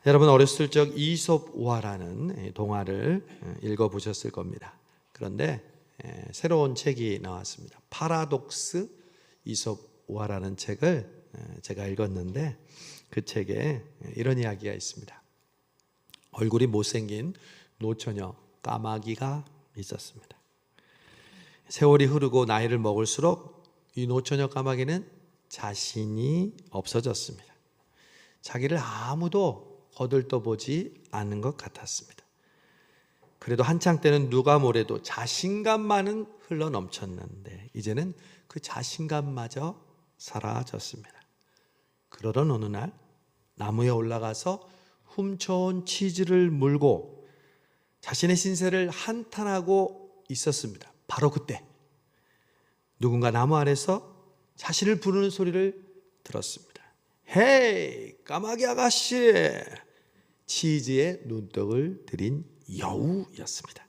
여러분 어렸을 적 이솝우화라는 동화를 읽어보셨을 겁니다. 그런데 새로운 책이 나왔습니다. 파라독스 이솝우화라는 책을 제가 읽었는데 그 책에 이런 이야기가 있습니다. 얼굴이 못생긴 노처녀 까마귀가 있었습니다. 세월이 흐르고 나이를 먹을수록 이 노처녀 까마귀는 자신이 없어졌습니다. 자기를 아무도 거들떠보지 않는 것 같았습니다. 그래도 한창 때는 누가 뭐래도 자신감만은 흘러넘쳤는데 이제는 그 자신감마저 사라졌습니다. 그러던 어느 날 나무에 올라가서 훔쳐온 치즈를 물고 자신의 신세를 한탄하고 있었습니다. 바로 그때 누군가 나무 아래서 자신을 부르는 소리를 들었습니다. 헤이 까마귀 아가씨! 치즈에 눈독을 들인 여우였습니다.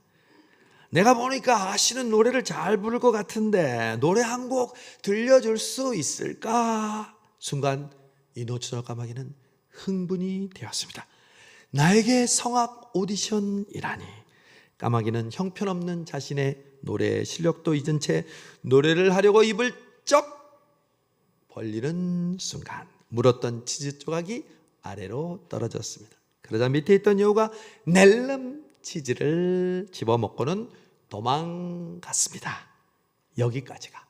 내가 보니까 아가씨는 노래를 잘 부를 것 같은데 노래 한 곡 들려줄 수 있을까? 순간 이 노처녀 까마귀는 흥분이 되었습니다. 나에게 성악 오디션이라니. 까마귀는 형편없는 자신의 노래 실력도 잊은 채 노래를 하려고 입을 쩍 벌리는 순간 물었던 치즈 조각이 아래로 떨어졌습니다. 그러자 밑에 있던 여우가 낼름 치즈를 집어먹고는 도망갔습니다. 여기까지가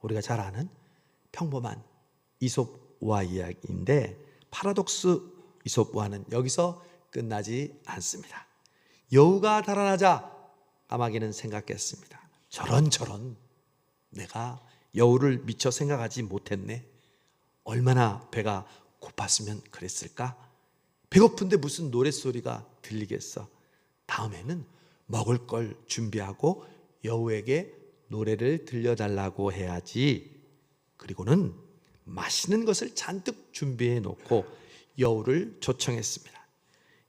우리가 잘 아는 평범한 이솝우화 이야기인데 파라독스 이솝우화는 여기서 끝나지 않습니다. 여우가 달아나자 까마귀는 생각했습니다. 저런 내가 여우를 미처 생각하지 못했네. 얼마나 배가 고팠으면 그랬을까? 배고픈데 무슨 노랫소리가 들리겠어. 다음에는 먹을 걸 준비하고 여우에게 노래를 들려달라고 해야지. 그리고는 맛있는 것을 잔뜩 준비해 놓고 여우를 초청했습니다.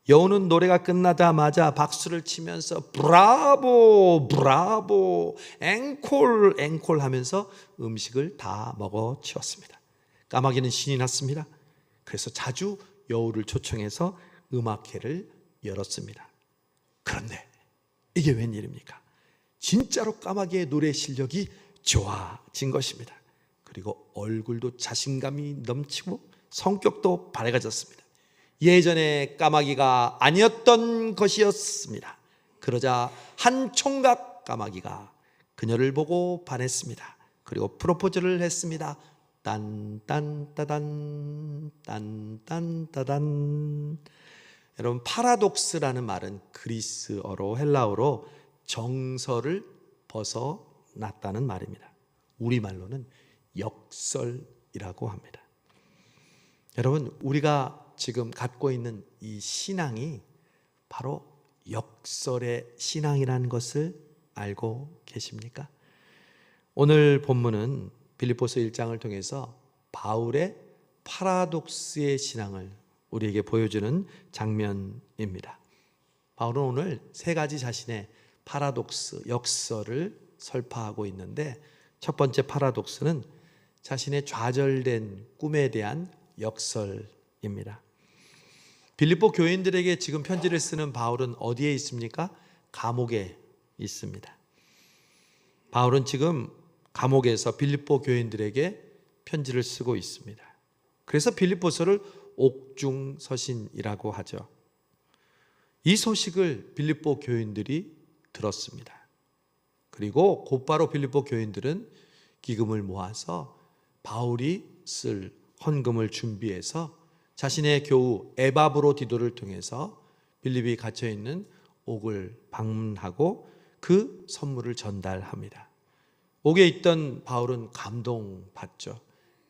여우는 노래가 끝나자마자 박수를 치면서 브라보 브라보 앵콜 앵콜 하면서 음식을 다 먹어 치웠습니다. 까마귀는 신이 났습니다. 그래서 자주 여우를 초청해서 음악회를 열었습니다. 그런데 이게 웬일입니까? 진짜로 까마귀의 노래 실력이 좋아진 것입니다. 그리고 얼굴도 자신감이 넘치고 성격도 밝아졌습니다. 예전에 까마귀가 아니었던 것이었습니다. 그러자 한 총각 까마귀가 그녀를 보고 반했습니다. 그리고 프로포즈를 했습니다. 딴딴따단 딴딴따단. 여러분 파라독스라는 말은 그리스어로 헬라어로 정설을 벗어났다는 말입니다. 우리말로는 역설이라고 합니다. 여러분 우리가 지금 갖고 있는 이 신앙이 바로 역설의 신앙이라는 것을 알고 계십니까? 오늘 본문은 빌립보서 1장을 통해서 바울의 파라독스의 신앙을 우리에게 보여주는 장면입니다. 바울은 오늘 세 가지 자신의 파라독스, 역설을 설파하고 있는데 첫 번째 파라독스는 자신의 좌절된 꿈에 대한 역설입니다. 빌립보 교인들에게 지금 편지를 쓰는 바울은 어디에 있습니까? 감옥에 있습니다. 바울은 지금 감옥에서 빌립보 교인들에게 편지를 쓰고 있습니다. 그래서 빌립보서를 옥중서신이라고 하죠. 이 소식을 빌립보 교인들이 들었습니다. 그리고 곧바로 빌립보 교인들은 기금을 모아서 바울이 쓸 헌금을 준비해서 자신의 교우 에바브로디도를 통해서 빌립이 갇혀있는 옥을 방문하고 그 선물을 전달합니다. 옥에 있던 바울은 감동받죠.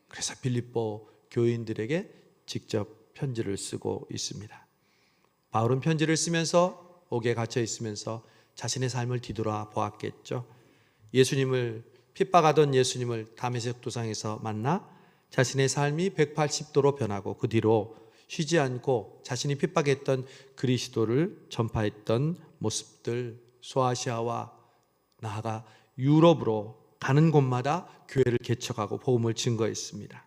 그래서 빌립보 교인들에게 직접 편지를 쓰고 있습니다. 바울은 편지를 쓰면서 옥에 갇혀 있으면서 자신의 삶을 뒤돌아 보았겠죠. 예수님을 핍박하던 예수님을 다메섹 도상에서 만나 자신의 삶이 180도로 변하고 그 뒤로 쉬지 않고 자신이 핍박했던 그리스도를 전파했던 모습들, 소아시아와 나아가 유럽으로 가는 곳마다 교회를 개척하고 복음을 증거했습니다.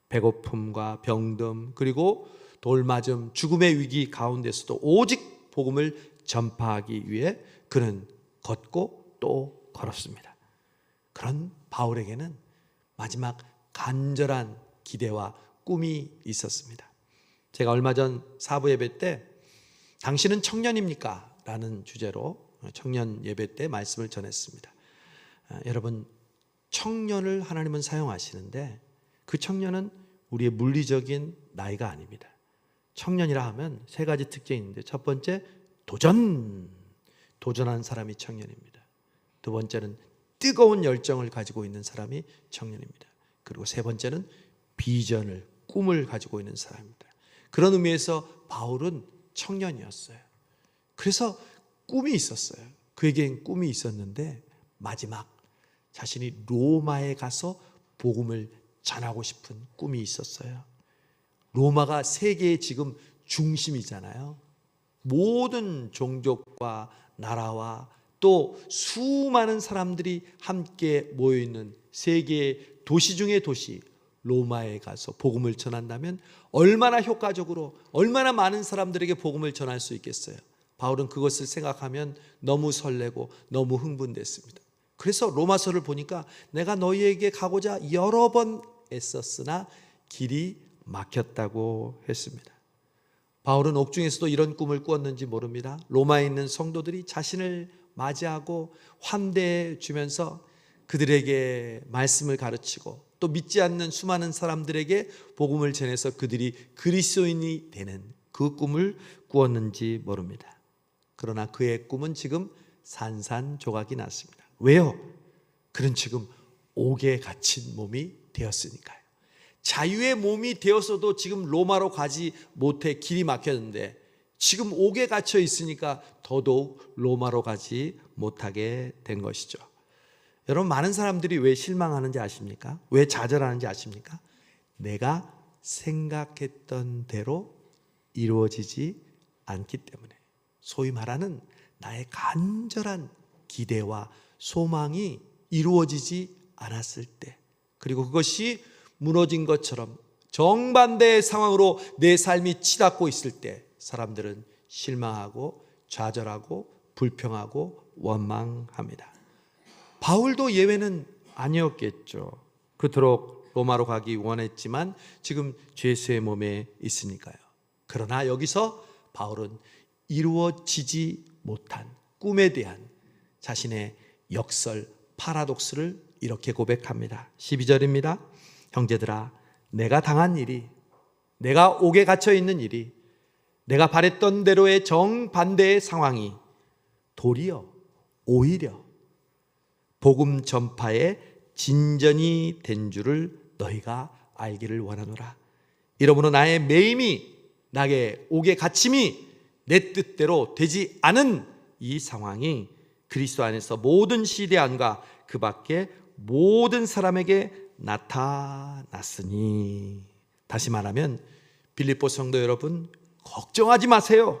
배고픔과 병듦 그리고 돌맞음, 죽음의 위기 가운데서도 오직 복음을 전파하기 위해 그는 걷고 또 걸었습니다. 그런 바울에게는 마지막 간절한 기대와 꿈이 있었습니다. 제가 얼마 전 사부 예배 때 당신은 청년입니까? 라는 주제로 청년 예배 때 말씀을 전했습니다. 여러분, 청년을 하나님은 사용하시는데 그 청년은 우리의 물리적인 나이가 아닙니다. 청년이라 하면 세 가지 특징이 있는데, 첫 번째, 도전하는 사람이 청년입니다. 두 번째는 뜨거운 열정을 가지고 있는 사람이 청년입니다. 그리고 세 번째는 비전을, 꿈을 가지고 있는 사람입니다. 그런 의미에서 바울은 청년이었어요. 그래서 꿈이 있었어요. 그에겐 꿈이 있었는데 마지막 자신이 로마에 가서 복음을 전하고 싶은 꿈이 있었어요. 로마가 세계의 지금 중심이잖아요. 모든 종족과 나라와 또 수많은 사람들이 함께 모여있는 세계의 도시 중의 도시 로마에 가서 복음을 전한다면 얼마나 효과적으로, 얼마나 많은 사람들에게 복음을 전할 수 있겠어요. 바울은 그것을 생각하면 너무 설레고 너무 흥분됐습니다. 그래서 로마서를 보니까 내가 너희에게 가고자 여러 번 애썼으나 길이 막혔다고 했습니다. 바울은 옥중에서도 이런 꿈을 꾸었는지 모릅니다. 로마에 있는 성도들이 자신을 맞이하고 환대해 주면서 그들에게 말씀을 가르치고 또 믿지 않는 수많은 사람들에게 복음을 전해서 그들이 그리스도인이 되는 그 꿈을 꾸었는지 모릅니다. 그러나 그의 꿈은 지금 산산조각이 났습니다. 왜요? 그는 지금 옥에 갇힌 몸이 되었으니까요. 자유의 몸이 되었어도 지금 로마로 가지 못해 길이 막혔는데 지금 옥에 갇혀 있으니까 더더욱 로마로 가지 못하게 된 것이죠. 여러분, 많은 사람들이 왜 실망하는지 아십니까? 왜 좌절하는지 아십니까? 내가 생각했던 대로 이루어지지 않기 때문에, 소위 말하는 나의 간절한 기대와 소망이 이루어지지 않았을 때, 그리고 그것이 무너진 것처럼 정반대의 상황으로 내 삶이 치닫고 있을 때 사람들은 실망하고 좌절하고 불평하고 원망합니다. 바울도 예외는 아니었겠죠. 그토록 로마로 가기 원했지만 지금 죄수의 몸에 있으니까요. 그러나 여기서 바울은 이루어지지 못한 꿈에 대한 자신의 역설, 파라독스를 이렇게 고백합니다. 12절입니다. 형제들아, 내가 당한 일이, 내가 옥에 갇혀 있는 일이, 내가 바랬던 대로의 정반대의 상황이 도리어 오히려 복음 전파의 진전이 된 줄을 너희가 알기를 원하노라. 이러므로 나의 매임이, 나의 옥에 갇힘이 내 뜻대로 되지 않은 이 상황이 그리스도 안에서 모든 시대 안과 그 밖에 모든 사람에게 나타났으니. 다시 말하면 빌립보 성도 여러분, 걱정하지 마세요.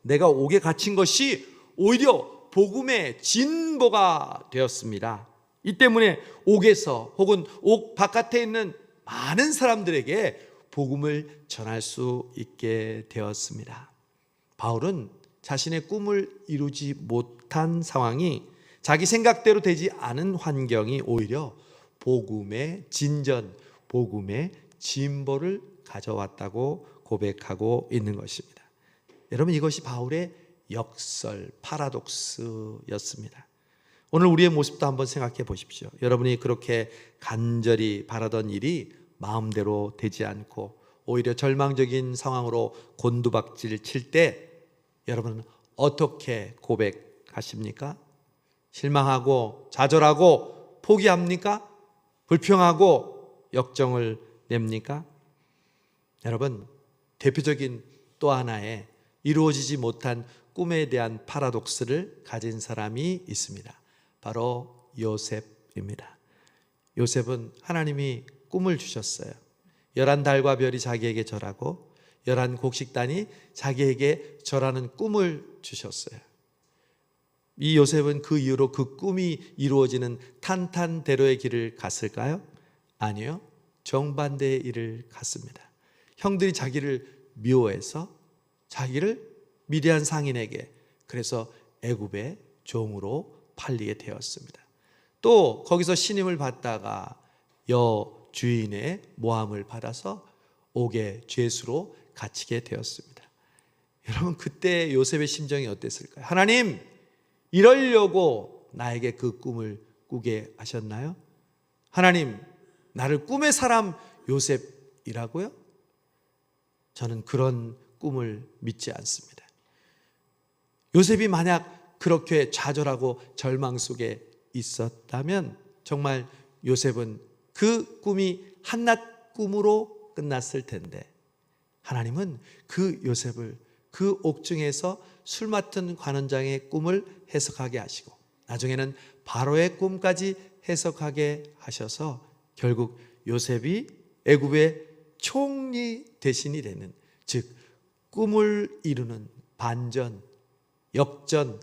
내가 옥에 갇힌 것이 오히려 복음의 진보가 되었습니다. 이 때문에 옥에서 혹은 옥 바깥에 있는 많은 사람들에게 복음을 전할 수 있게 되었습니다. 바울은 자신의 꿈을 이루지 못한 상황이, 자기 생각대로 되지 않은 환경이 오히려 복음의 진전, 복음의 진보를 가져왔다고 고백하고 있는 것입니다. 여러분, 이것이 바울의 역설, 파라독스였습니다. 오늘 우리의 모습도 한번 생각해 보십시오. 여러분이 그렇게 간절히 바라던 일이 마음대로 되지 않고 오히려 절망적인 상황으로 곤두박질 칠 때 여러분은 어떻게 고백하십니까? 실망하고 좌절하고 포기합니까? 불평하고 역정을 냅니까? 여러분, 대표적인 또 하나의 이루어지지 못한 꿈에 대한 파라독스를 가진 사람이 있습니다. 바로 요셉입니다. 요셉은 하나님이 꿈을 주셨어요. 11달과 별이 자기에게 절하고 11곡식단이 자기에게 절하는 꿈을 주셨어요. 이 요셉은 그 이후로 그 꿈이 이루어지는 탄탄대로의 길을 갔을까요? 아니요. 정반대의 일을 갔습니다. 형들이 자기를 미워해서 자기를 미디안 상인에게, 그래서 애굽의 종으로 팔리게 되었습니다. 또 거기서 신임을 받다가 여주인의 모함을 받아서 옥의 죄수로 갇히게 되었습니다. 여러분, 그때 요셉의 심정이 어땠을까요? 하나님, 이러려고 나에게 그 꿈을 꾸게 하셨나요? 하나님, 나를 꿈의 사람 요셉이라고요? 저는 그런 꿈을 믿지 않습니다. 요셉이 만약 그렇게 좌절하고 절망 속에 있었다면 정말 요셉은 그 꿈이 한낱 꿈으로 끝났을 텐데, 하나님은 그 요셉을 그 옥중에서 술 맡은 관원장의 꿈을 해석하게 하시고 나중에는 바로의 꿈까지 해석하게 하셔서 결국 요셉이 애굽의 총리 대신이 되는, 즉 꿈을 이루는 반전, 역전,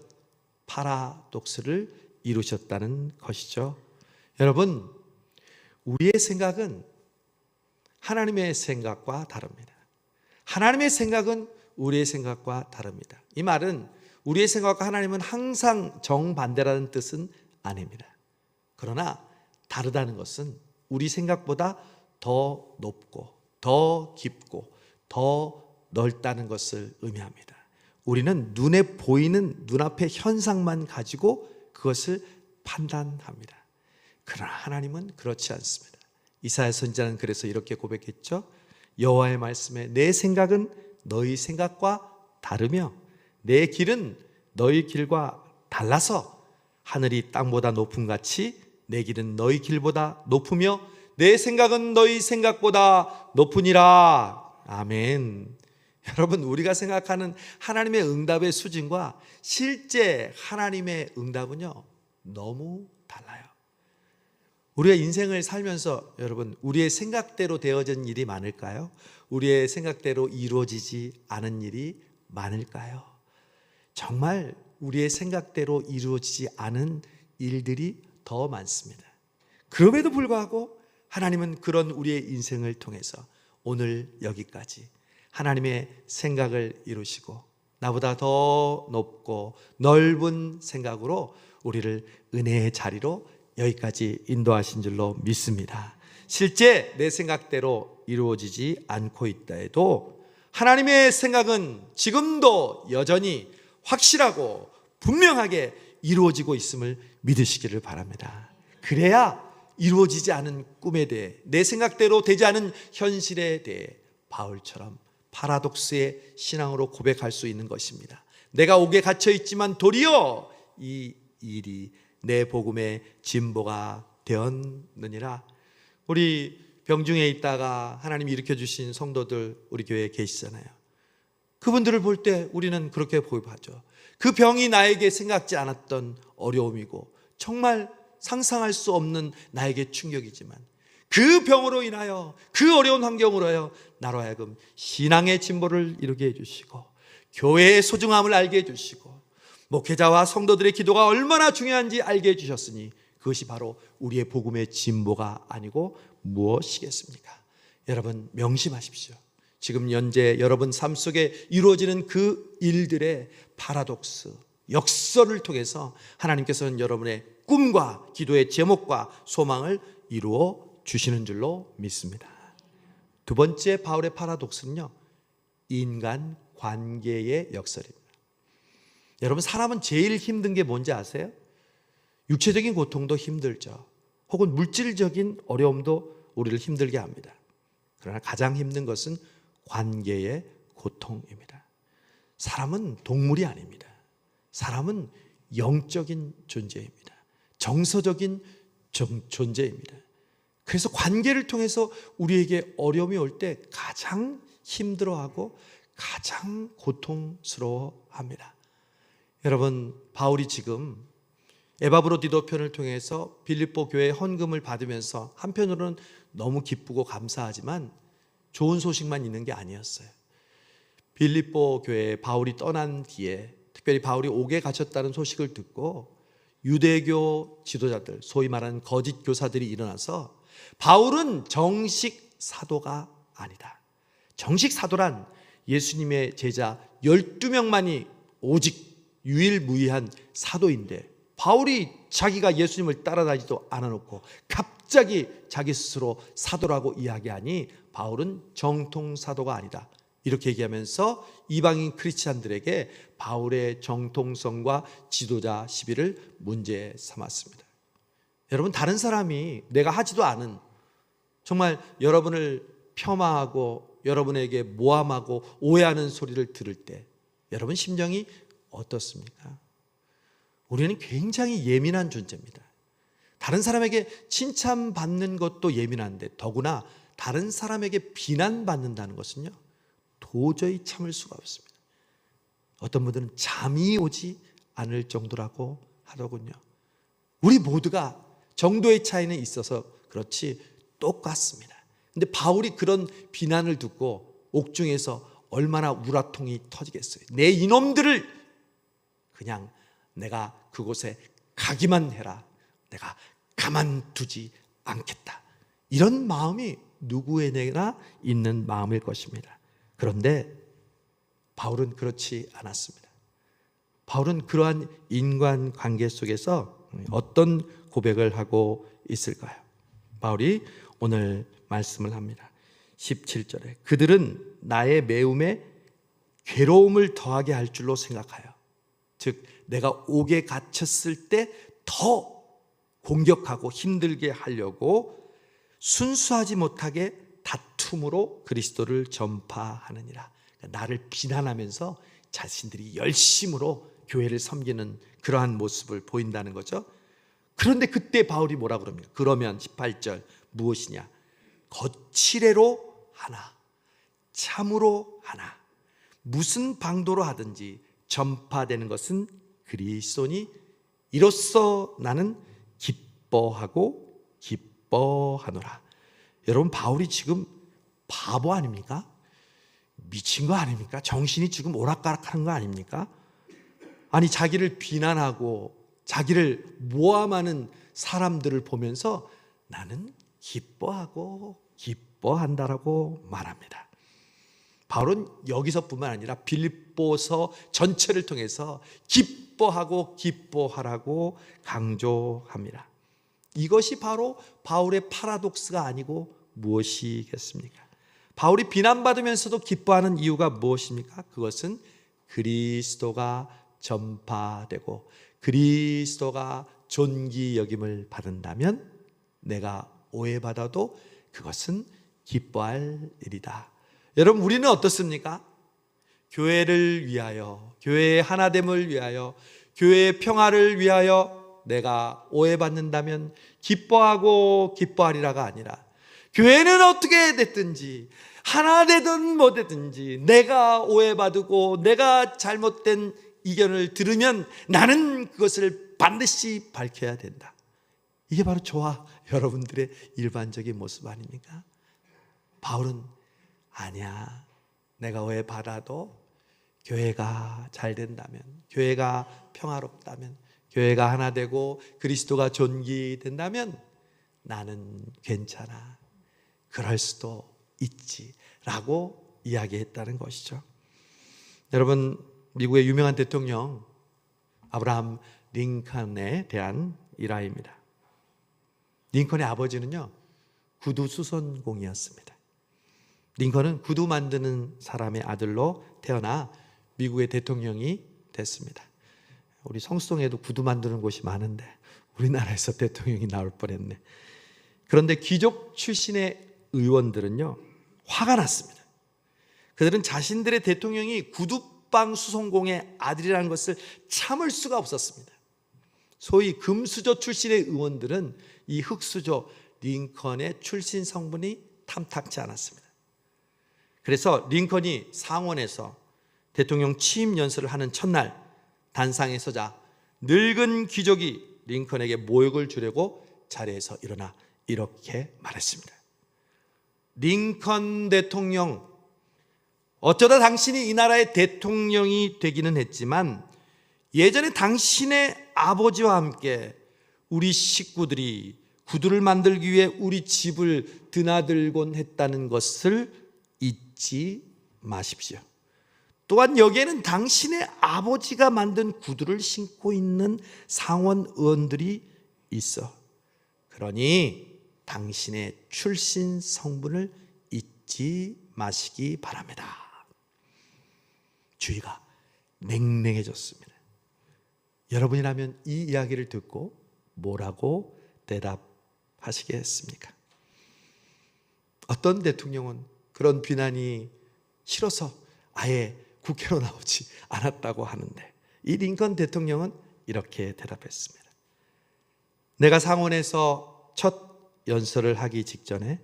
파라독스를 이루셨다는 것이죠. 여러분, 우리의 생각은 하나님의 생각과 다릅니다. 하나님의 생각은 우리의 생각과 다릅니다. 이 말은 우리의 생각과 하나님은 항상 정반대라는 뜻은 아닙니다. 그러나 다르다는 것은 우리 생각보다 더 높고 더 깊고 더 넓다는 것을 의미합니다. 우리는 눈에 보이는 눈앞의 현상만 가지고 그것을 판단합니다. 그러나 하나님은 그렇지 않습니다. 이사야 선지자는 그래서 이렇게 고백했죠. 여호와의 말씀에 내 생각은 너희 생각과 다르며 내 길은 너희 길과 달라서 하늘이 땅보다 높음 같이 내 길은 너희 길보다 높으며 내 생각은 너희 생각보다 높으니라. 아멘. 여러분, 우리가 생각하는 하나님의 응답의 수준과 실제 하나님의 응답은요, 너무 달라요. 우리가 인생을 살면서 여러분, 우리의 생각대로 되어진 일이 많을까요? 우리의 생각대로 이루어지지 않은 일이 많을까요? 정말 우리의 생각대로 이루어지지 않은 일들이 더 많습니다. 그럼에도 불구하고 하나님은 그런 우리의 인생을 통해서 오늘 여기까지 하나님의 생각을 이루시고 나보다 더 높고 넓은 생각으로 우리를 은혜의 자리로 여기까지 인도하신 줄로 믿습니다. 실제 내 생각대로 이루어지지 않고 있다 해도 하나님의 생각은 지금도 여전히 확실하고 분명하게 이루어지고 있음을 믿으시기를 바랍니다. 그래야 이루어지지 않은 꿈에 대해, 내 생각대로 되지 않은 현실에 대해 바울처럼 파라독스의 신앙으로 고백할 수 있는 것입니다. 내가 옥에 갇혀 있지만 도리어 이 일이 내 복음의 진보가 되었느니라. 우리 병중에 있다가 하나님이 일으켜주신 성도들 우리 교회에 계시잖아요. 그분들을 볼 때 우리는 그렇게 보여하죠. 그 병이 나에게 생각지 않았던 어려움이고 정말 상상할 수 없는 나에게 충격이지만 그 병으로 인하여, 그 어려운 환경으로 하여 나로 하여금 신앙의 진보를 이루게 해주시고 교회의 소중함을 알게 해주시고 목회자와 성도들의 기도가 얼마나 중요한지 알게 해주셨으니 그것이 바로 우리의 복음의 진보가 아니고 무엇이겠습니까? 여러분, 명심하십시오. 지금 현재 여러분 삶 속에 이루어지는 그 일들의 파라독스, 역설을 통해서 하나님께서는 여러분의 꿈과 기도의 제목과 소망을 이루어 주시는 줄로 믿습니다. 두 번째 바울의 파라독스는요, 인간 관계의 역설입니다. 여러분, 사람은 제일 힘든 게 뭔지 아세요? 육체적인 고통도 힘들죠. 혹은 물질적인 어려움도 우리를 힘들게 합니다. 그러나 가장 힘든 것은 관계의 고통입니다. 사람은 동물이 아닙니다. 사람은 영적인 존재입니다. 정서적인 존재입니다. 그래서 관계를 통해서 우리에게 어려움이 올 때 가장 힘들어하고 가장 고통스러워합니다. 여러분, 바울이 지금 에바브로 디도편을 통해서 빌립보 교회의 헌금을 받으면서 한편으로는 너무 기쁘고 감사하지만 좋은 소식만 있는 게 아니었어요. 빌립보 교회에 바울이 떠난 뒤에, 특별히 바울이 옥에 갇혔다는 소식을 듣고 유대교 지도자들, 소위 말하는 거짓 교사들이 일어나서 바울은 정식 사도가 아니다. 정식 사도란 예수님의 제자 12명만이 오직 유일무이한 사도인데 바울이 자기가 예수님을 따라다니지도 않아놓고 갑자기 자기 스스로 사도라고 이야기하니 바울은 정통 사도가 아니다, 이렇게 얘기하면서 이방인 크리스찬들에게 바울의 정통성과 지도자 시비를 문제 삼았습니다. 여러분, 다른 사람이 내가 하지도 않은 정말 여러분을 폄하하고 여러분에게 모함하고 오해하는 소리를 들을 때 여러분 심정이 어떻습니까? 우리는 굉장히 예민한 존재입니다. 다른 사람에게 칭찬받는 것도 예민한데 더구나 다른 사람에게 비난받는다는 것은요, 도저히 참을 수가 없습니다. 어떤 분들은 잠이 오지 않을 정도라고 하더군요. 우리 모두가 정도의 차이는 있어서 그렇지 똑같습니다. 근데 바울이 그런 비난을 듣고 옥중에서 얼마나 우라통이 터지겠어요. 내 이놈들을 그냥 내가 그곳에 가기만 해라, 내가 가만두지 않겠다, 이런 마음이 누구에게나 있는 마음일 것입니다. 그런데 바울은 그렇지 않았습니다. 바울은 그러한 인간관계 속에서 어떤 고백을 하고 있을까요? 바울이 오늘 말씀을 합니다. 17절에 그들은 나의 매움에 괴로움을 더하게 할 줄로 생각하여, 즉 내가 옥에 갇혔을 때 더 공격하고 힘들게 하려고 순수하지 못하게 다툼으로 그리스도를 전파하느니라. 나를 비난하면서 자신들이 열심으로 교회를 섬기는 그러한 모습을 보인다는 거죠. 그런데 그때 바울이 뭐라 그럽니까? 그러면 18절 무엇이냐? 거칠애로 하나, 참으로 하나, 무슨 방도로 하든지 전파되는 것은 그리스도니 이로써 나는 기뻐하고 기뻐하노라. 여러분, 바울이 지금 바보 아닙니까? 미친 거 아닙니까? 정신이 지금 오락가락하는 거 아닙니까? 아니, 자기를 비난하고 자기를 모함하는 사람들을 보면서 나는 기뻐하고 기뻐한다라고 말합니다. 바울은 여기서뿐만 아니라 빌립보서 전체를 통해서 기뻐하고 기뻐하라고 강조합니다. 이것이 바로 바울의 파라독스가 아니고 무엇이겠습니까? 바울이 비난받으면서도 기뻐하는 이유가 무엇입니까? 그것은 그리스도가 전파되고 그리스도가 존귀 여김을 받는다면 내가 오해받아도 그것은 기뻐할 일이다. 여러분, 우리는 어떻습니까? 교회를 위하여, 교회의 하나됨을 위하여, 교회의 평화를 위하여 내가 오해받는다면 기뻐하고 기뻐하리라가 아니라, 교회는 어떻게 됐든지 하나 되든 못 되든지 내가 오해받고 내가 잘못된 의견을 들으면 나는 그것을 반드시 밝혀야 된다. 이게 바로 저와 여러분들의 일반적인 모습 아닙니까? 바울은 아니야, 내가 오해받아도 교회가 잘 된다면, 교회가 평화롭다면, 교회가 하나 되고 그리스도가 존귀된다면 나는 괜찮아, 그럴 수도 있지 라고 이야기했다는 것이죠. 여러분, 미국의 유명한 대통령 아브라함 링컨에 대한 일화입니다. 링컨의 아버지는요, 구두 수선공이었습니다. 링컨은 구두 만드는 사람의 아들로 태어나 미국의 대통령이 됐습니다. 우리 성수동에도 구두 만드는 곳이 많은데 우리나라에서 대통령이 나올 뻔했네. 그런데 귀족 출신의 의원들은요, 화가 났습니다. 그들은 자신들의 대통령이 구두방 수송공의 아들이라는 것을 참을 수가 없었습니다. 소위 금수저 출신의 의원들은 이 흑수저 링컨의 출신 성분이 탐탁지 않았습니다. 그래서 링컨이 상원에서 대통령 취임 연설을 하는 첫날 단상에 서자 늙은 귀족이 링컨에게 모욕을 주려고 자리에서 일어나 이렇게 말했습니다. 링컨 대통령, 어쩌다 당신이 이 나라의 대통령이 되기는 했지만 예전에 당신의 아버지와 함께 우리 식구들이 구두를 만들기 위해 우리 집을 드나들곤 했다는 것을 잊지 마십시오. 또한 여기에는 당신의 아버지가 만든 구두를 신고 있는 상원 의원들이 있어. 그러니 당신의 출신 성분을 잊지 마시기 바랍니다. 주의가 냉랭해졌습니다. 여러분이라면 이 이야기를 듣고 뭐라고 대답하시겠습니까? 어떤 대통령은 그런 비난이 싫어서 아예 국회로 나오지 않았다고 하는데, 이 링컨 대통령은 이렇게 대답했습니다. 내가 상원에서 첫 연설을 하기 직전에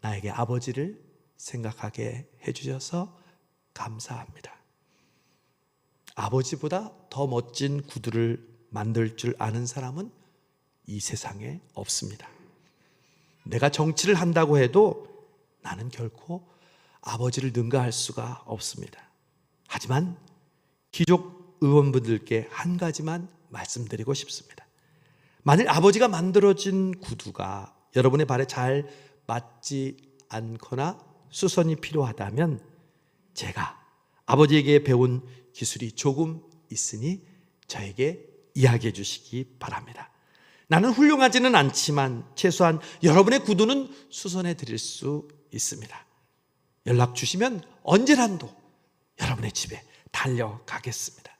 나에게 아버지를 생각하게 해주셔서 감사합니다. 아버지보다 더 멋진 구두를 만들 줄 아는 사람은 이 세상에 없습니다. 내가 정치를 한다고 해도 나는 결코 아버지를 능가할 수가 없습니다. 하지만 귀족 의원분들께 한 가지만 말씀드리고 싶습니다. 만일 아버지가 만들어진 구두가 여러분의 발에 잘 맞지 않거나 수선이 필요하다면 제가 아버지에게 배운 기술이 조금 있으니 저에게 이야기해 주시기 바랍니다. 나는 훌륭하지는 않지만 최소한 여러분의 구두는 수선해 드릴 수 있습니다. 연락 주시면 언제라도 여러분의 집에 달려가겠습니다.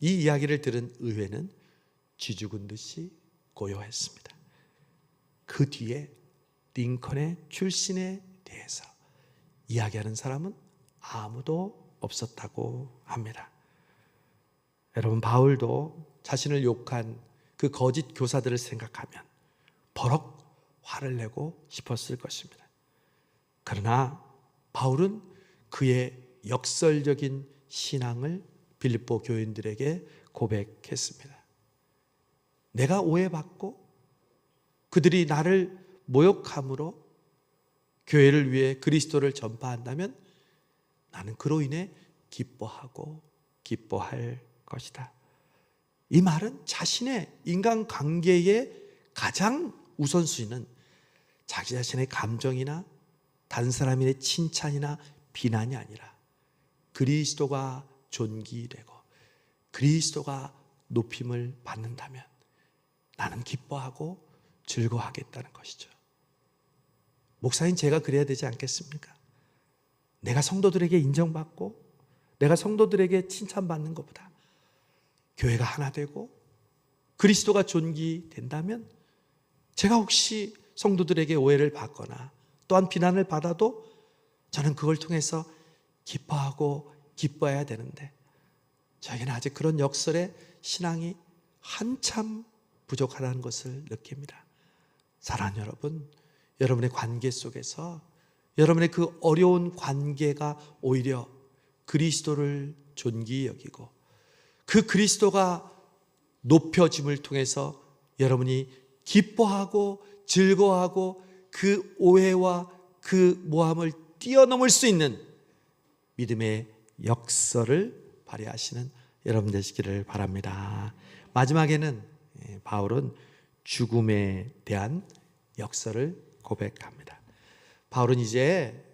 이 이야기를 들은 의회는 쥐죽은 듯이 고요했습니다. 그 뒤에 링컨의 출신에 대해서 이야기하는 사람은 아무도 없었다고 합니다. 여러분, 바울도 자신을 욕한 그 거짓 교사들을 생각하면 버럭 화를 내고 싶었을 것입니다. 그러나 바울은 그의 역설적인 신앙을 빌립보 교인들에게 고백했습니다. 내가 오해받고 그들이 나를 모욕함으로 교회를 위해 그리스도를 전파한다면 나는 그로 인해 기뻐할 것이다. 이 말은 자신의 인간관계의 가장 우선순위는 자기 자신의 감정이나 다른 사람의 칭찬이나 비난이 아니라 그리스도가 존귀되고 그리스도가 높임을 받는다면 나는 기뻐하고 즐거워하겠다는 것이죠. 목사인 제가 그래야 되지 않겠습니까? 내가 성도들에게 인정받고 내가 성도들에게 칭찬받는 것보다 교회가 하나 되고 그리스도가 존귀된다면 제가 혹시 성도들에게 오해를 받거나 또한 비난을 받아도 저는 그걸 통해서 기뻐하고 기뻐해야 되는데 저에게는 아직 그런 역설의 신앙이 한참 부족하다는 것을 느낍니다. 사랑하는 여러분, 여러분의 관계 속에서 여러분의 그 어려운 관계가 오히려 그리스도를 존귀히 여기고 그 그리스도가 높여짐을 통해서 여러분이 기뻐하고 즐거워하고 그 오해와 그 모함을 뛰어넘을 수 있는 믿음의 역설을 발휘하시는 여러분 되시기를 바랍니다. 마지막에는 바울은 죽음에 대한 역설을 고백합니다. 바울은 이제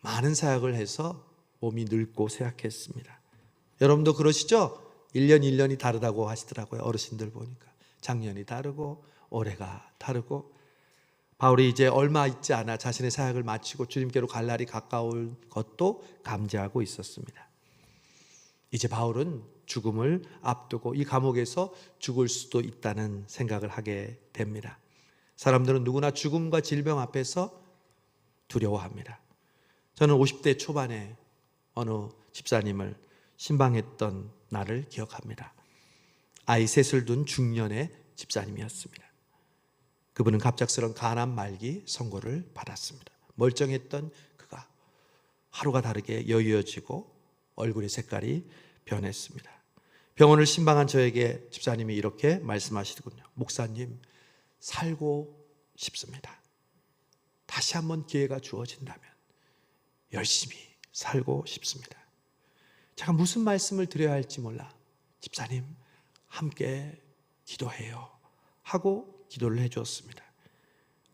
많은 사역을 해서 몸이 늙고 쇠약했습니다. 여러분도 그러시죠? 1년이 다르다고 하시더라고요. 어르신들 보니까 작년이 다르고 올해가 다르고. 바울이 이제 얼마 있지 않아 자신의 사역을 마치고 주님께로 갈 날이 가까울 것도 감지하고 있었습니다. 이제 바울은 죽음을 앞두고 이 감옥에서 죽을 수도 있다는 생각을 하게 됩니다. 사람들은 누구나 죽음과 질병 앞에서 두려워합니다. 저는 50대 초반에 어느 집사님을 신방했던 날을 기억합니다. 아이 셋을 둔 중년의 집사님이었습니다. 그분은 갑작스러운 간암 말기 선고를 받았습니다. 멀쩡했던 그가 하루가 다르게 여유어지고 얼굴의 색깔이 변했습니다. 병원을 신방한 저에게 집사님이 이렇게 말씀하시더군요. 목사님, 살고 싶습니다. 다시 한번 기회가 주어진다면 열심히 살고 싶습니다. 제가 무슨 말씀을 드려야 할지 몰라 집사님 함께 기도해요 하고 기도를 해주었습니다.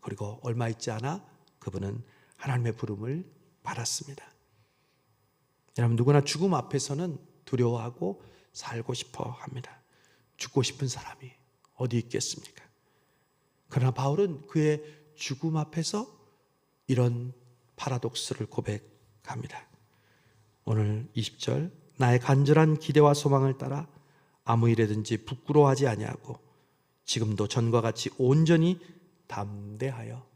그리고 얼마 있지 않아 그분은 하나님의 부름을 받았습니다. 여러분, 누구나 죽음 앞에서는 두려워하고 살고 싶어 합니다. 죽고 싶은 사람이 어디 있겠습니까? 그러나 바울은 그의 죽음 앞에서 이런 파라독스를 고백합니다. 오늘 20절, 나의 간절한 기대와 소망을 따라 아무 일에든지 부끄러워하지 아니하고 지금도 전과 같이 온전히 담대하여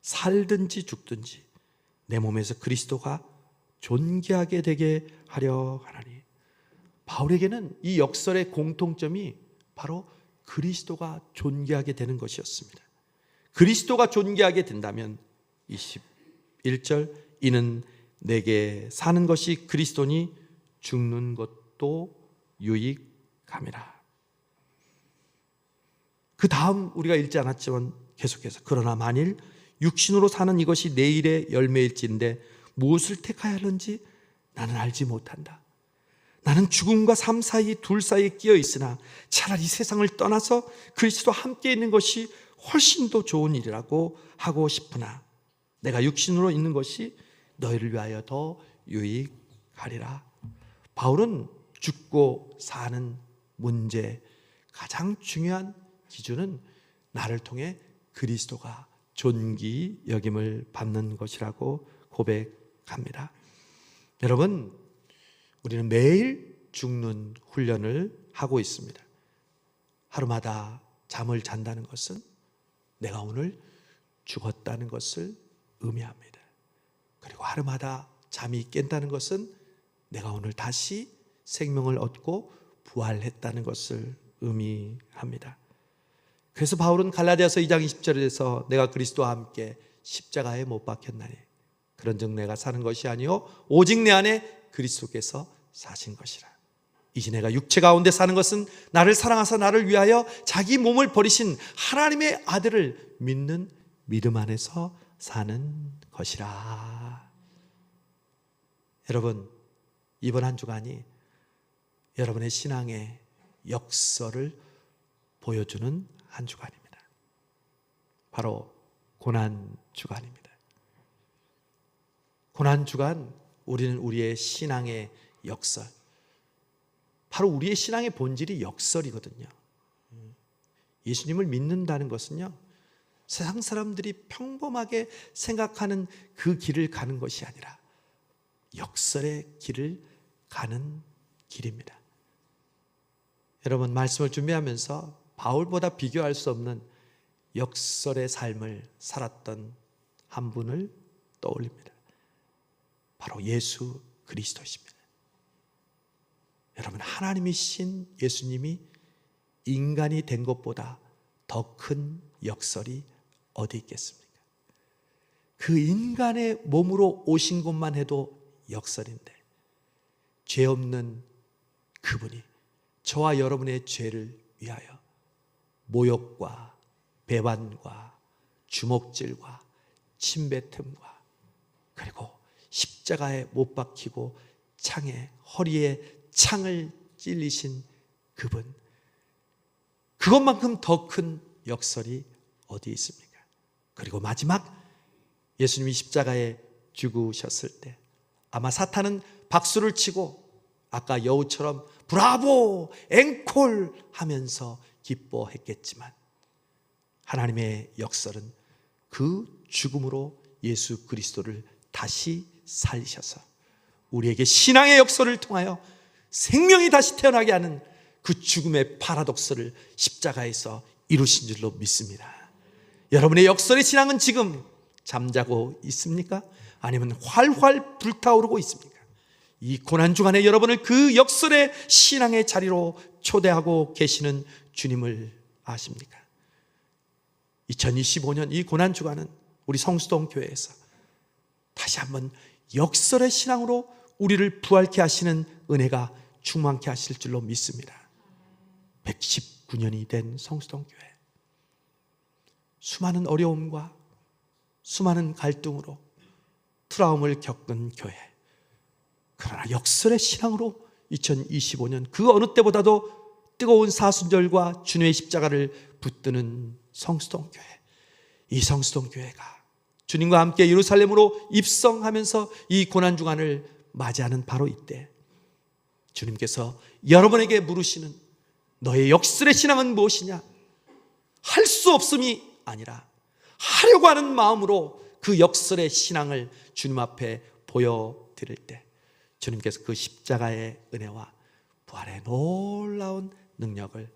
살든지 죽든지 내 몸에서 그리스도가 존귀하게 되게 하려 하나니. 바울에게는 이 역설의 공통점이 바로 그리스도가 존귀하게 되는 것이었습니다. 그리스도가 존귀하게 된다면 21절, 이는 내게 사는 것이 그리스도니 죽는 것도 유익함이라. 그 다음 우리가 읽지 않았지만 계속해서, 그러나 만일 육신으로 사는 이것이 내일의 열매일지인데 무엇을 택하야 하는지 나는 알지 못한다. 나는 죽음과 삶 사이 둘 사이에 끼어 있으나 차라리 세상을 떠나서 그리스도와 함께 있는 것이 훨씬 더 좋은 일이라고 하고 싶으나 내가 육신으로 있는 것이 너희를 위하여 더 유익하리라. 바울은 죽고 사는 문제 가장 중요한 기준은 나를 통해 그리스도가 존귀 여김을 받는 것이라고 고백합니다. 여러분, 우리는 매일 죽는 훈련을 하고 있습니다. 하루마다 잠을 잔다는 것은 내가 오늘 죽었다는 것을 의미합니다. 그리고 하루마다 잠이 깬다는 것은 내가 오늘 다시 생명을 얻고 부활했다는 것을 의미합니다. 그래서 바울은 갈라디아서 2장 20절에서 내가 그리스도와 함께 십자가에 못 박혔나니 그런즉 내가 사는 것이 아니요 오직 내 안에 그리스도께서 사신 것이라. 이제 내가 육체 가운데 사는 것은 나를 사랑하사 나를 위하여 자기 몸을 버리신 하나님의 아들을 믿는 믿음 안에서 사는 것이라. 여러분, 이번 한 주간이 여러분의 신앙의 역설을 보여주는 한 주간입니다. 바로 고난 주간입니다. 고난 주간, 우리는 우리의 신앙의 역설, 바로 우리의 신앙의 본질이 역설이거든요. 예수님을 믿는다는 것은요, 세상 사람들이 평범하게 생각하는 그 길을 가는 것이 아니라 역설의 길을 가는 길입니다. 여러분, 말씀을 준비하면서 바울보다 비교할 수 없는 역설의 삶을 살았던 한 분을 떠올립니다. 바로 예수 그리스도십니다. 여러분, 하나님이신 예수님이 인간이 된 것보다 더 큰 역설이 어디 있겠습니까? 그 인간의 몸으로 오신 것만 해도 역설인데, 죄 없는 그분이 저와 여러분의 죄를 위하여 모욕과 배반과 주먹질과 침뱉음과 그리고 십자가에 못 박히고 창에, 허리에 창을 찔리신 그분, 그것만큼 더 큰 역설이 어디 있습니까? 그리고 마지막, 예수님이 십자가에 죽으셨을 때 아마 사탄은 박수를 치고 아까 여우처럼 브라보, 앵콜 하면서 기뻐했겠지만, 하나님의 역설은 그 죽음으로 예수 그리스도를 다시 살리셔서 우리에게 신앙의 역설을 통하여 생명이 다시 태어나게 하는 그 죽음의 파라독스를 십자가에서 이루신 줄로 믿습니다. 여러분의 역설의 신앙은 지금 잠자고 있습니까? 아니면 활활 불타오르고 있습니까? 이 고난주간에 여러분을 그 역설의 신앙의 자리로 초대하고 계시는 주님을 아십니까? 2025년 이 고난주간은 우리 성수동 교회에서 다시 한번 역설의 신앙으로 우리를 부활케 하시는 은혜가 충만케 하실 줄로 믿습니다. 119년이 된 성수동 교회, 수많은 어려움과 수많은 갈등으로 트라움을 겪은 교회, 그러나 역설의 신앙으로 2025년 그 어느 때보다도 뜨거운 사순절과 주님의 십자가를 붙드는 성수동 교회, 이 성수동 교회가 주님과 함께 예루살렘으로 입성하면서 이 고난주간을 맞이하는 바로 이때 주님께서 여러분에게 물으시는 너의 역설의 신앙은 무엇이냐? 할 수 없음이 아니라 하려고 하는 마음으로 그 역설의 신앙을 주님 앞에 보여드릴 때 주님께서 그 십자가의 은혜와 부활의 놀라운 능력을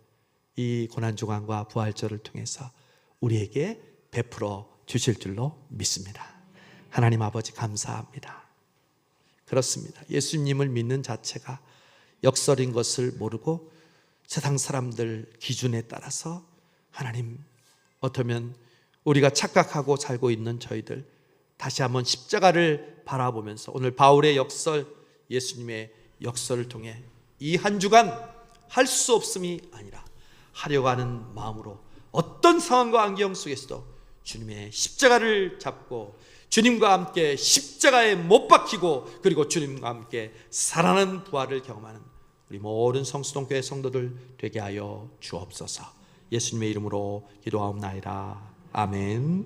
이 고난주간과 부활절을 통해서 우리에게 베풀어 주실 줄로 믿습니다. 하나님 아버지 감사합니다. 그렇습니다. 예수님을 믿는 자체가 역설인 것을 모르고 세상 사람들 기준에 따라서 하나님, 어쩌면 우리가 착각하고 살고 있는 저희들 다시 한번 십자가를 바라보면서 오늘 바울의 역설, 예수님의 역설을 통해 이 한 주간 할 수 없음이 아니라 하려고 하는 마음으로 어떤 상황과 환경 속에서도 주님의 십자가를 잡고 주님과 함께 십자가에 못 박히고 그리고 주님과 함께 살아나는 부활을 경험하는 우리 모든 성수동교회 성도들 되게 하여 주옵소서. 예수님의 이름으로 기도하옵나이다. 아멘.